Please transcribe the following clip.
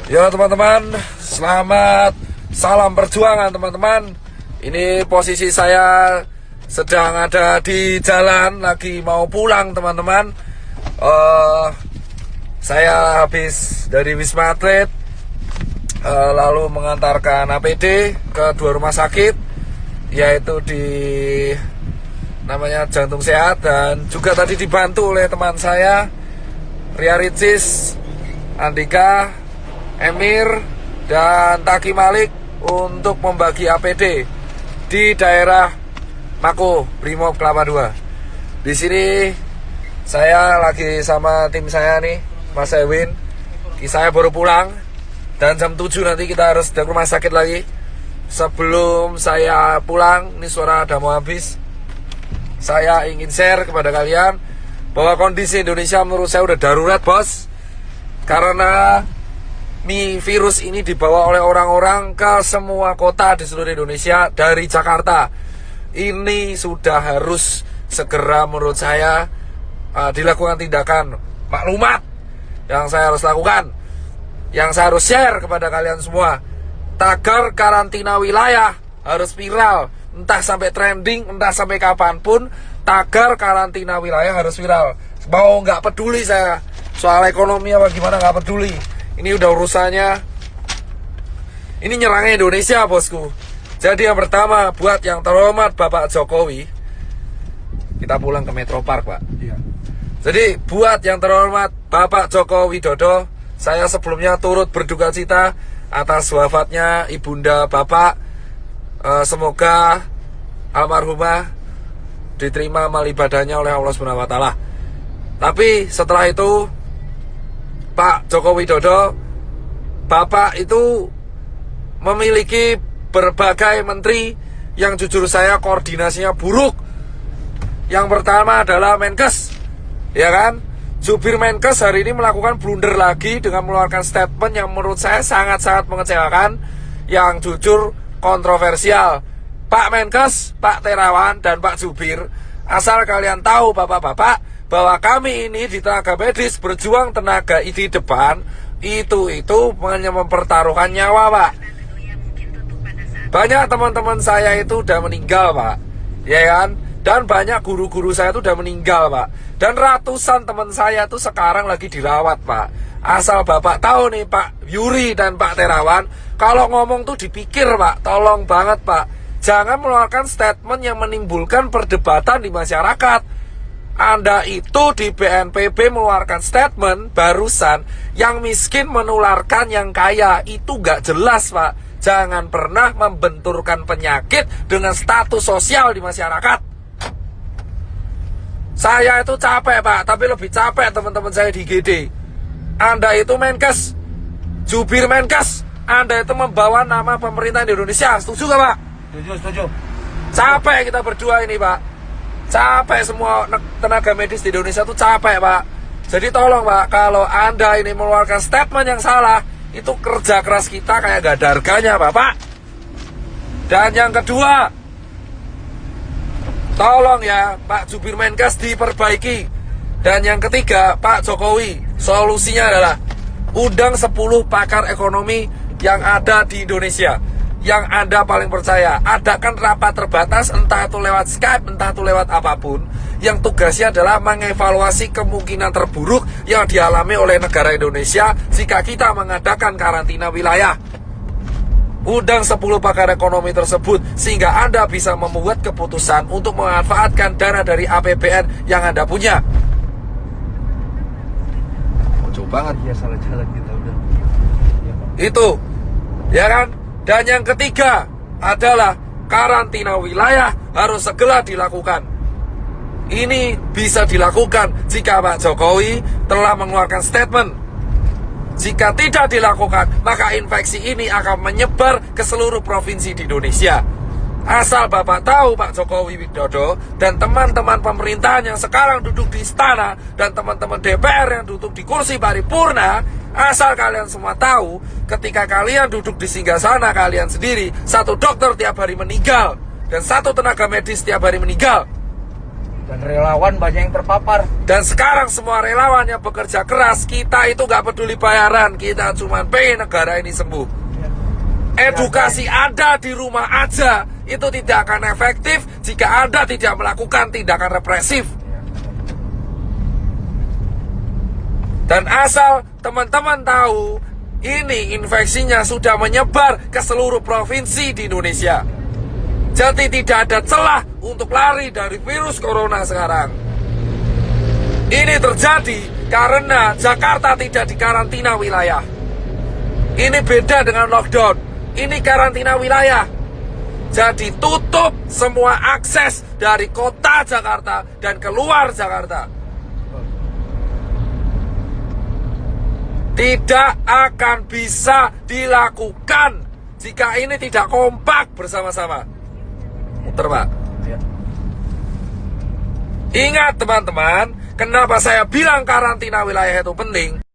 Ya teman-teman, selamat salam perjuangan teman-teman. Ini posisi saya sedang ada di jalan, lagi mau pulang teman-teman. Saya habis dari Wisma Atlet, lalu mengantarkan APD ke dua rumah sakit, yaitu di namanya Jantung Sehat, dan juga tadi dibantu oleh teman saya Ria Ricis, Andika, Emir, dan Taki Malik untuk membagi APD di daerah Mako, Brimob Kelapa II. Di sini saya lagi sama tim saya nih, Mas Ewin. Saya baru pulang dan jam 7 nanti kita harus ke rumah sakit lagi. Sebelum saya pulang, ini suara udah mau habis, saya ingin share kepada kalian bahwa kondisi Indonesia menurut saya udah darurat, bos. Karena virus ini dibawa oleh orang-orang ke semua kota di seluruh Indonesia dari Jakarta. Ini sudah harus segera menurut saya dilakukan tindakan maklumat yang saya harus lakukan, yang saya harus share kepada kalian semua. Tagar karantina wilayah harus viral, entah sampai trending, entah sampai kapanpun. Tagar karantina wilayah harus viral. Mau nggak peduli saya soal ekonomi apa gimana, nggak peduli. Ini udah urusannya, ini nyerangnya Indonesia, bosku. Jadi yang pertama, buat yang terhormat Bapak Jokowi, kita pulang ke Metro Park, Pak. Iya. Jadi buat yang terhormat Bapak Joko Widodo, saya sebelumnya turut berduka cita atas wafatnya ibunda Bapak. Semoga almarhumah diterima amal ibadahnya oleh Allah Subhanahu wa Ta'ala. Tapi setelah itu, Pak Joko Widodo, Bapak itu memiliki berbagai menteri yang jujur saya koordinasinya buruk. Yang pertama adalah Menkes, ya kan? Jubir Menkes hari ini melakukan blunder lagi dengan mengeluarkan statement yang menurut saya sangat-sangat mengecewakan, yang jujur kontroversial. Pak Menkes, Pak Terawan, dan Pak Jubir, asal kalian tahu bapak-bapak, bahwa kami ini di tenaga medis berjuang tenaga di depan itu hanya mempertaruhkan nyawa, Pak. Banyak teman-teman saya itu udah meninggal, Pak, ya kan? Dan banyak guru-guru saya itu udah meninggal, Pak. Dan ratusan teman saya itu sekarang lagi dirawat, Pak. Asal bapak tahu nih, Pak Yuri dan Pak Terawan, kalau ngomong tuh dipikir, Pak. Tolong banget, Pak, jangan mengeluarkan statement yang menimbulkan perdebatan di masyarakat. Anda itu di BNPB mengeluarkan statement barusan, yang miskin menularkan yang kaya. Itu gak jelas, Pak. Jangan pernah membenturkan penyakit dengan status sosial di masyarakat. Saya itu capek, Pak, tapi lebih capek teman-teman saya di GD. Anda itu Menkes, jubir Menkes, Anda itu membawa nama pemerintah di Indonesia. Setuju gak, Pak? Setuju. Capek kita berdua ini, Pak. Capek semua tenaga medis di Indonesia tuh capek, Pak. Jadi tolong, Pak, kalau Anda ini mengeluarkan statement yang salah, itu kerja keras kita kayak gak ada harganya, Bapak. Dan yang kedua, tolong ya Pak Jubir Menkes diperbaiki. Dan yang ketiga, Pak Jokowi, solusinya adalah undang 10 pakar ekonomi yang ada di Indonesia, yang Anda paling percaya. Adakan rapat terbatas, entah itu lewat Skype, entah itu lewat apapun, yang tugasnya adalah mengevaluasi kemungkinan terburuk yang dialami oleh negara Indonesia jika kita mengadakan karantina wilayah. Undang 10 pakar ekonomi tersebut sehingga Anda bisa membuat keputusan untuk memanfaatkan dana dari APBN yang Anda punya. Jauh banget ya, salah jalan kita udah. Itu, ya kan? Dan yang ketiga adalah karantina wilayah harus segera dilakukan. Ini bisa dilakukan jika Pak Jokowi telah mengeluarkan statement. Jika tidak dilakukan, maka infeksi ini akan menyebar ke seluruh provinsi di Indonesia. Asal Bapak tahu, Pak Jokowi Widodo dan teman-teman pemerintahan yang sekarang duduk di istana dan teman-teman DPR yang duduk di kursi paripurna, asal kalian semua tahu, ketika kalian duduk di singgasana kalian sendiri, 1 dokter tiap hari meninggal dan 1 tenaga medis tiap hari meninggal. Dan relawan banyak yang terpapar. Dan sekarang semua relawan yang bekerja keras, kita itu nggak peduli bayaran, kita cuma pengen negara ini sembuh. Edukasi ada di rumah aja, itu tidak akan efektif jika Anda tidak melakukan tindakan represif. Dan asal teman-teman tahu, ini infeksinya sudah menyebar ke seluruh provinsi di Indonesia. Jadi tidak ada celah untuk lari dari virus corona sekarang. Ini terjadi karena Jakarta tidak dikarantina wilayah. Ini beda dengan lockdown. Ini karantina wilayah. Jadi tutup semua akses dari kota Jakarta dan keluar Jakarta. Tidak akan bisa dilakukan jika ini tidak kompak bersama-sama. Muter, Pak. Ya. Ingat teman-teman, kenapa saya bilang karantina wilayah itu penting?